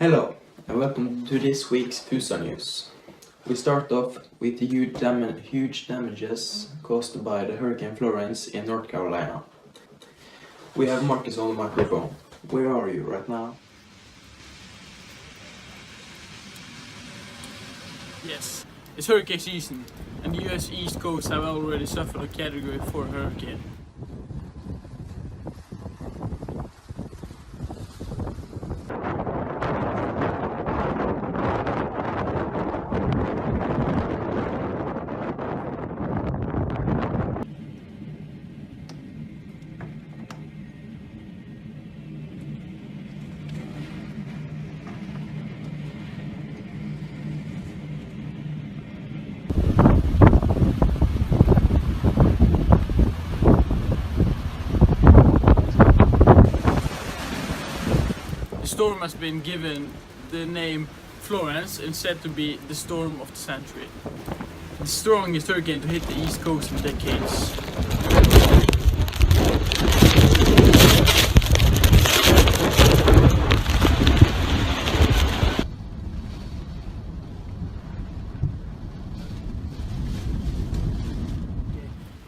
Hello, and welcome to this week's fusa news. We start off with the huge damages caused by the Hurricane Florence in North Carolina. We have Marcus on the microphone. Where are you right now? Yes, it's hurricane season, and the US East Coast have already suffered a Category 4 hurricane. The storm has been given the name Florence and said to be the storm of the century. The strongest hurricane to hit the East Coast in decades.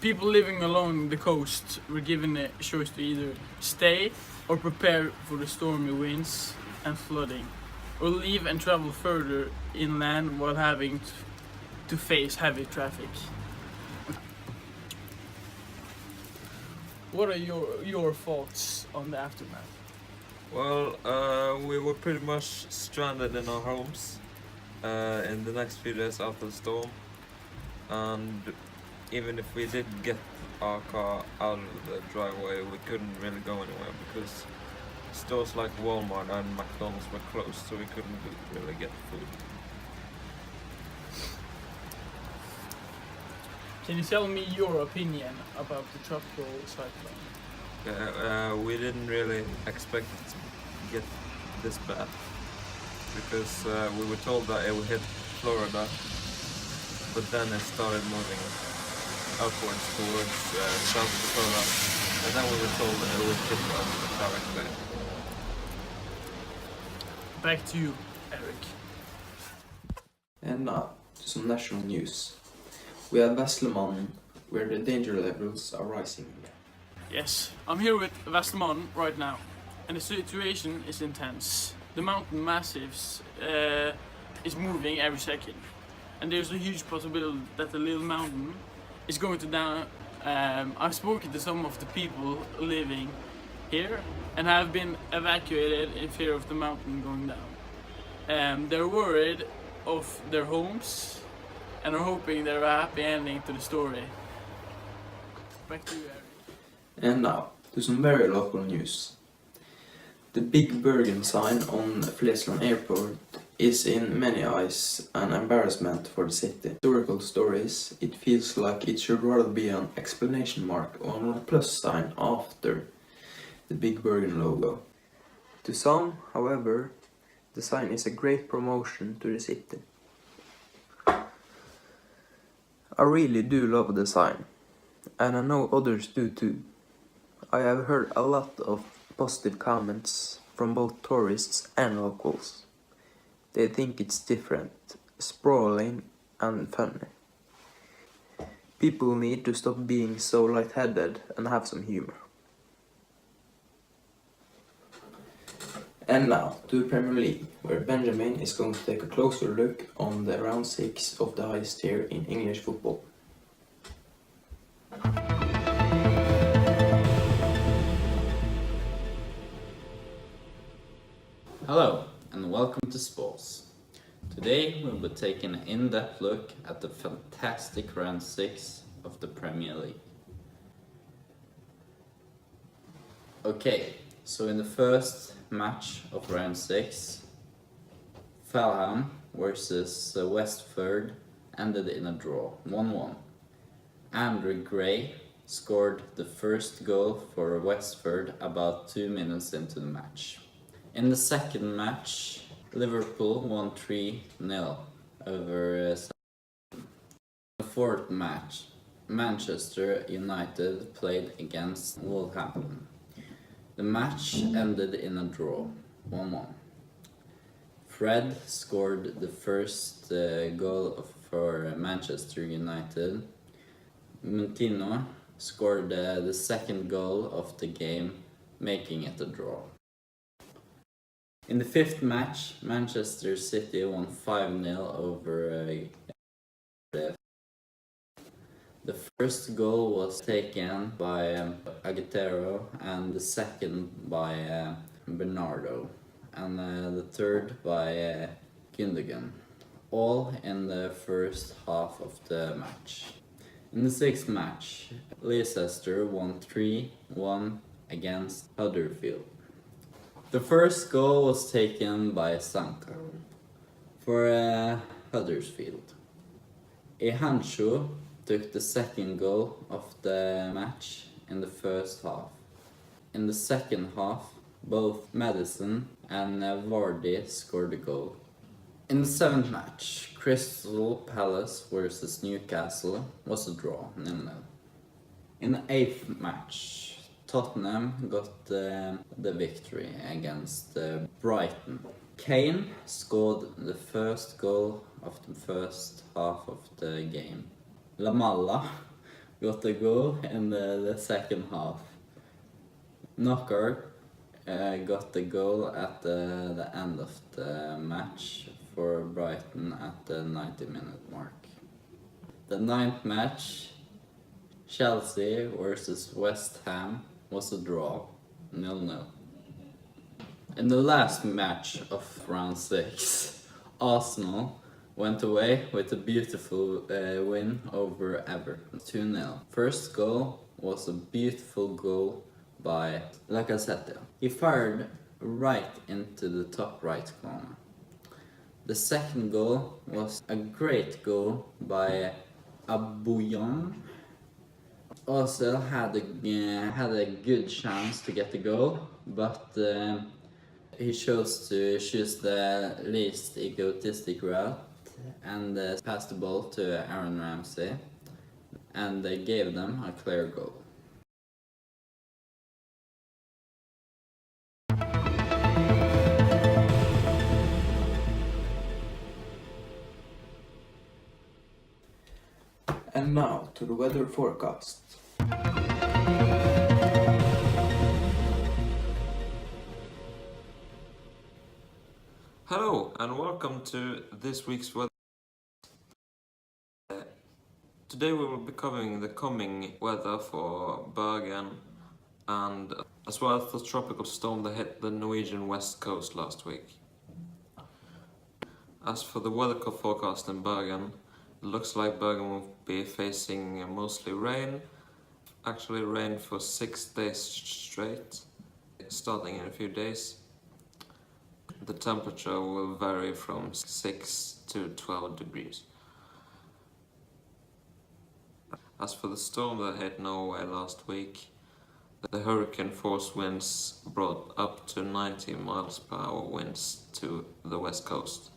People living along the coast were given a choice to either stay or prepare for the stormy winds and flooding, or leave and travel further inland while having to face heavy traffic. What are your thoughts on the aftermath? Well, we were pretty much stranded in our homes in the next few days after the storm, and even if we did get our car out of the driveway, we couldn't really go anywhere because stores like Walmart and McDonald's were closed, so we couldn't really get food. Can you tell me your opinion about the tropical cyclone? We didn't really expect it to get this bad because we were told that it would hit Florida, but then it started moving upwards towards South Dakota, and then we were told that it would hit us directly. Back to you, Eric. And now to some national news. We have Västmanland, where the danger levels are rising. Yes, I'm here with Västmanland right now, and the situation is intense. The mountain massives is moving every second, and there's a huge possibility that the little mountain is going to down. I've spoken to some of the people living here and have been evacuated in fear of the mountain going down. They're worried of their homes and are hoping there a happy ending to the story. Back to you, Eric. And now to some very local news. The big Bergen sign on Flesland Airport is in many eyes an embarrassment for the city. Historical stories, it feels like it should rather be an exclamation mark or a plus sign after the big Bergen logo. To some, however, the sign is a great promotion to the city. I really do love the sign, and I know others do too. I have heard a lot of positive comments from both tourists and locals. They think it's different, sprawling and funny. People need to stop being so lightheaded and have some humor. And now to the Premier League, where Benjamin is going to take a closer look on the round 6 of the highest tier in English football. Hello and welcome to Sports. Today we'll be taking an in-depth look at the fantastic round 6 of the Premier League. Okay, so in the first match of round 6, Fulham versus Westford ended in a draw, 1-1. Andrew Gray scored the first goal for Westford about 2 minutes into the match. In the second match, Liverpool won 3-0 over Southampton. The fourth match, Manchester United played against Wolverhampton. The match ended in a draw, 1-1. Fred scored the first goal for Manchester United. Montino scored the second goal of the game, making it a draw. In the fifth match, Manchester City won 5-0 over the first goal was taken by Aguero and the second by Bernardo and the third by Gundogan, all in the first half of the match. In the sixth match, Leicester won 3-1 against Huddersfield. The first goal was taken by Sanka for Huddersfield. Ehancho took the second goal of the match in the first half. In the second half, both Madison and Vardy scored a goal. In the seventh match, Crystal Palace vs Newcastle was a draw, 0-0. In the eighth match, Tottenham got the victory against Brighton. Kane scored the first goal of the first half of the game. Lamalla got a goal in the second half. Knockout got the goal at the end of the match for Brighton at the 90-minute mark. The ninth match, Chelsea vs West Ham, was a draw, 0-0. In the last match of round 6, Arsenal went away with a beautiful win over Everton, 2-0. First goal was a beautiful goal by Lacazette. He fired right into the top right corner. The second goal was a great goal by Abouyan. Also had a good chance to get the goal, but he chose to choose the least egotistic route and passed the ball to Aaron Ramsey, and they gave them a clear goal. And now to the weather forecast. Hello and welcome to this week's weather. Today we will be covering the coming weather for Bergen and as well as the tropical storm that hit the Norwegian west coast last week. As for the weather forecast in Bergen, it looks like Bergen will be facing mostly rain. Actually rain for 6 days straight, starting in a few days. The temperature will vary from 6 to 12 degrees. As for the storm that hit Norway last week, the hurricane force winds brought up to 90 miles per hour winds to the west coast,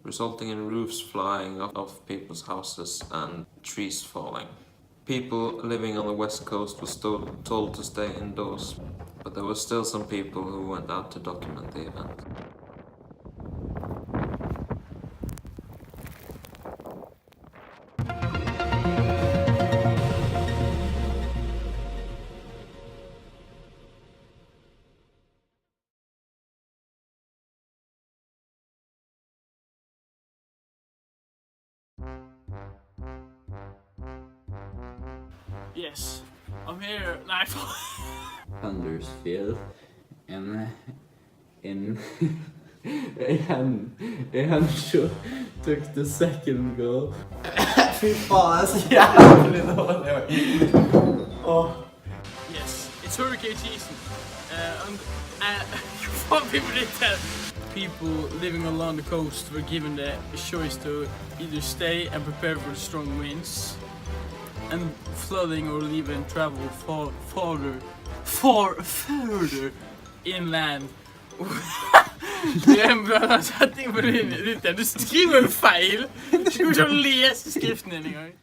resulting in roofs flying off people's houses and trees falling. People living on the west coast were told to stay indoors, but there were still some people who went out to document the event. Yes, I'm here. Huddersfield in Ehancho took the second goal. Fy faen, så jævlig dårlig. Yes, it's hurricane season. People living along the coast were given the choice to either stay and prepare for the strong winds, and flooding or even travel further inland. Det er en bra setting på din. Du skriver feil! Du skal ikke lese skriften din engang.